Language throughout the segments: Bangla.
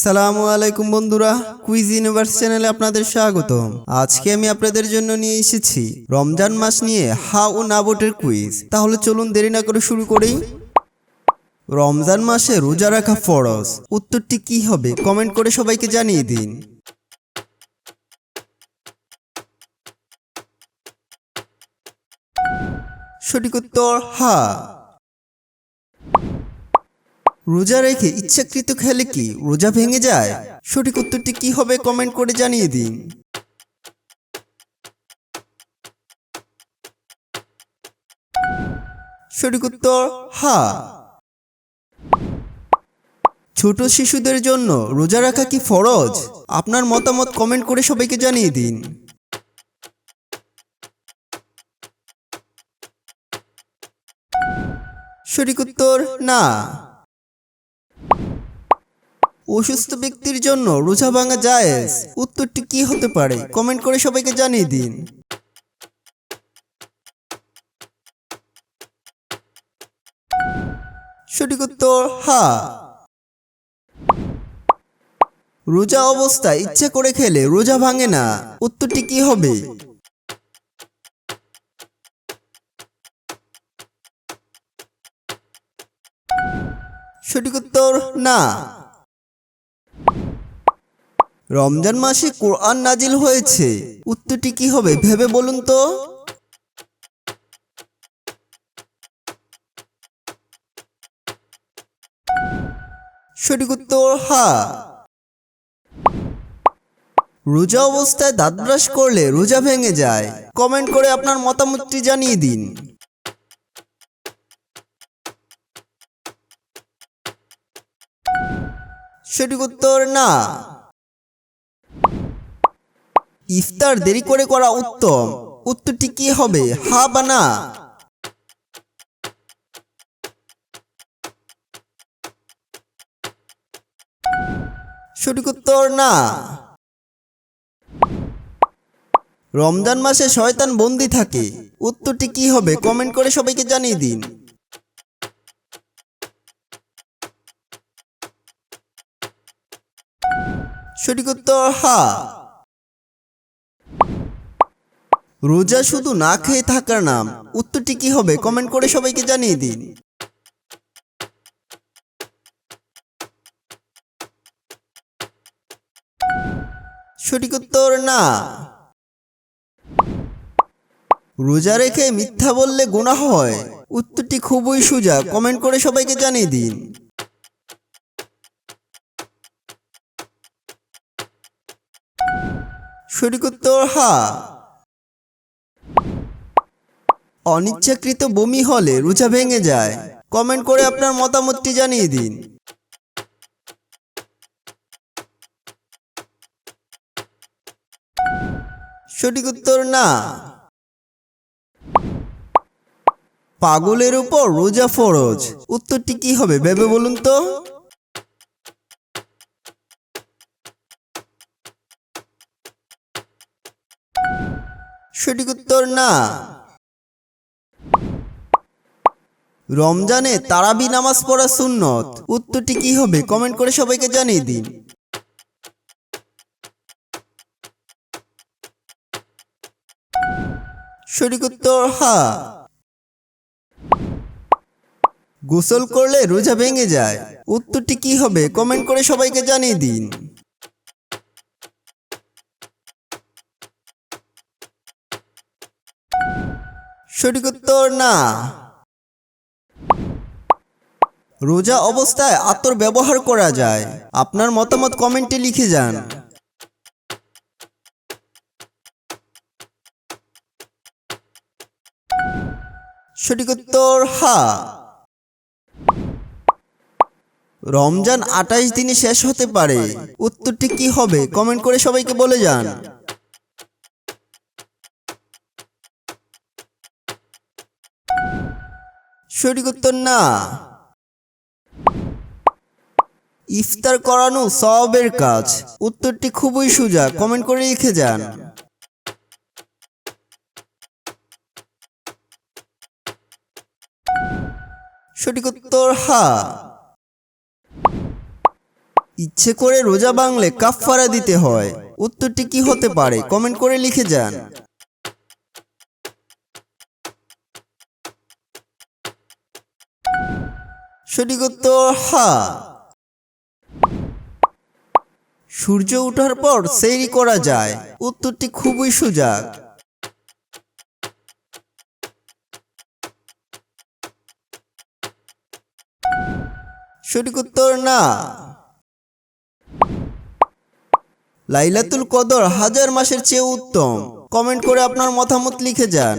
সালামু আলাইকুম বন্ধুরা, কুইজ ইউনিভার্স চ্যানেলে আপনাদের স্বাগতম। আজকে আমি আপনাদের জন্য নিয়ে এসেছি রমজান মাস নিয়ে হা ও না ভোটের কুইজ। তাহলে চলুন দেরি না করে শুরু করি। রমজান মাসে রোজা রাখা ফরজ, উত্তরটি কি হবে কমেন্ট করে সবাইকে জানিয়ে দিন। সঠিক উত্তর হা। রোজা রেখে ইচ্ছাকৃত খেলে কি রোজা ভেঙে যায়? সঠিক উত্তরটি কি হবে কমেন্ট করে জানিয়ে দিন। সঠিক উত্তর হা। ছোট শিশুদের জন্য রোজা রাখা কি ফরজ? আপনার মতামত কমেন্ট করে সবাইকে জানিয়ে দিন। সঠিক উত্তর না। অসুস্থ ব্যক্তির জন্য রোজা ভাঙা জায়েজ, উত্তরটি কি হতে পারে কমেন্ট করে সবাইকে জানিয়ে দিন। সঠিক উত্তর হা। রোজা অবস্থায় ইচ্ছা করে খেলে রোজা ভাঙে না, উত্তরটি কি হবে? সঠিক উত্তর না। রমজান মাসে কোরআন নাজিল হয়েছে, উত্তরটি কি হবে ভেবে বলুন তো। সঠিক উত্তর হা। রোজা অবস্থায় দাঁত ব্রাশ করলে রোজা ভেঙে যায়, কমেন্ট করে আপনার মতামতটি জানিয়ে দিন। সঠিক উত্তর না। ইফতার দেরি করে করা উত্তম, উত্তরটি কি হবে হা বা না? সঠিক উত্তর না। রমজান মাসে শয়তান বন্দী থাকে, উত্তরটি কি হবে কমেন্ট করে সবাইকে জানিয়ে দিন। সঠিক উত্তর হা। রোজা শুধু না খেয়ে থাকার নাম, উত্তরটি কি হবে কমেন্ট করে সবাইকে জানিয়ে দিন। সঠিক উত্তর না। রোজা রেখে মিথ্যা বললে গুনাহ হয়, উত্তরটি খুবই সোজা কমেন্ট করে সবাইকে জানিয়ে দিন। সঠিক উত্তর হা। অনিচ্ছাকৃত বমি হলে রোজা ভেঙে যায়, কমেন্ট করে আপনার মতামতটি জানিয়ে দিন। সঠিক উত্তর না। পাগলের উপর রোজা ফরজ, উত্তরটি কি হবে ভেবে বলুন তো। সঠিক উত্তর না। রমজানে তারাবি নামাজ পড়া সুন্নত, উত্তরটি কি হবে কমেন্ট করে সবাইকে জানিয়ে দিন। সঠিক উত্তর হা। গোসল করলে রোজা ভেঙে যায়, উত্তরটি কি হবে কমেন্ট করে সবাইকে জানিয়ে দিন। সঠিক উত্তর না। রোজা অবস্থায় আতর ব্যবহার করা যায়, আপনার মতামত কমেন্টে লিখে যান। সঠিক উত্তর হা। রমজান 28 দিনে শেষ হতে পারে, উত্তরটি কি হবে কমেন্ট করে সবাইকে বলে যান। সঠিক উত্তর না। ইফতার করানো সওয়াবের কাজ, উত্তরটি খুবই সোজা কমেন্ট করে লিখে যান। সঠিক উত্তর হা। ইচ্ছে করে রোজা ভাঙলে কাফফারা দিতে হয়। উত্তরটি কি হতে পারে কমেন্ট করে লিখে যান। সঠিক উত্তর হা। সূর্য ওঠার পর সেহরি করা যায়। উত্তরটি খুবই সোজা। সঠিক উত্তর না। লাইলাতুল কদর হাজার মাসের চেয়ে উত্তম। কমেন্ট করে আপনার মতামত লিখে যান।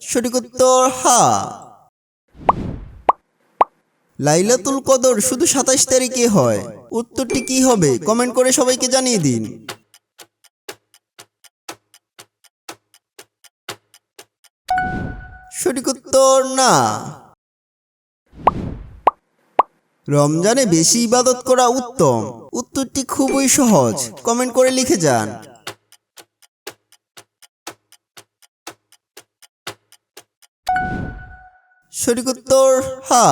সঠিক উত্তর হা। লাইলাতুল কদর শুধু 27 তারিখে হয়। উত্তরটি কি হবে কমেন্ট করে সবাইকে জানিয়ে দিন। সঠিক উত্তর না। রমজানে বেশি ইবাদত করা উত্তম। উত্তরটি খুবই সহজ। কমেন্ট করে লিখে যান। সঠিক উত্তর হা।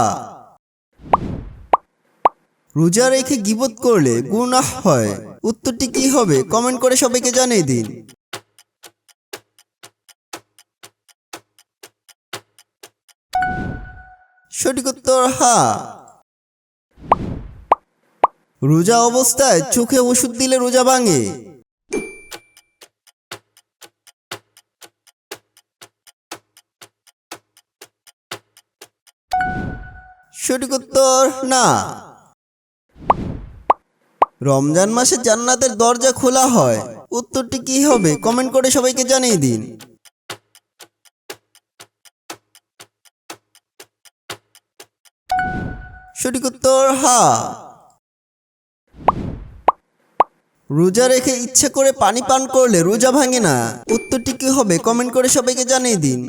রোজা রেখে গীবত করলে গুনাহ হয়। উত্তরটি কি হবে কমেন্ট করে সবাইকে জানিয়ে দিন। সঠিক উত্তর হা। রোজা অবস্থায় চোখে ওষুধ দিলে রোজা ভাঙে। সঠিক উত্তর না। রমজান মাসে জান্নাতের দরজা খোলা হয়। উত্তরটি কি হবে কমেন্ট করে সবাইকে জানিয়ে দিন। সঠিক উত্তর হা। রোজা রেখে ইচ্ছে করে পানি পান করলে রোজা ভাঙে না। উত্তরটি কি হবে কমেন্ট করে সবাইকে জানিয়ে দিন।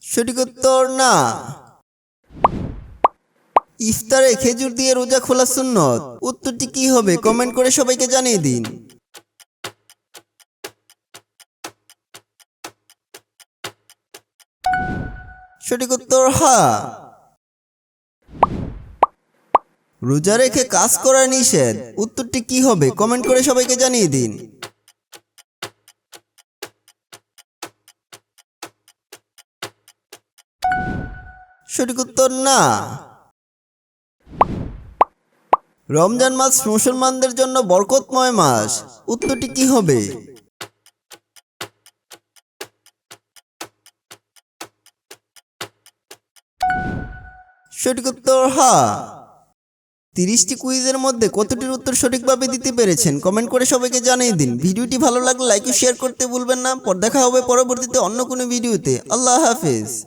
সঠিক উত্তর না। ইফতারে খেজুর দিয়ে রোজা খোলা সুন্নত। উত্তরটি কি হবে কমেন্ট করে সবাইকে জানিয়ে দিন। সঠিক উত্তর হা। রোজা রেখে কাজ করা নিষেধ। উত্তরটি কি হবে কমেন্ট করে সবাইকে জানিয়ে দিন। সঠিক উত্তর না। রমজান মাস মুসলমানদের জন্য বরকতময় মাস। উত্তরটি কি হবে? সঠিক উত্তর হা। 30টি কুইজের মধ্যে কতটির উত্তর সঠিকভাবে দিতে পেরেছেন কমেন্ট করে সবাইকে জানিয়ে দিন। ভিডিওটি ভালো লাগলে লাইক ও শেয়ার করতে ভুলবেন না। দেখা হবে পরবর্তীতে অন্য কোনো ভিডিওতে। আল্লাহ হাফেজ।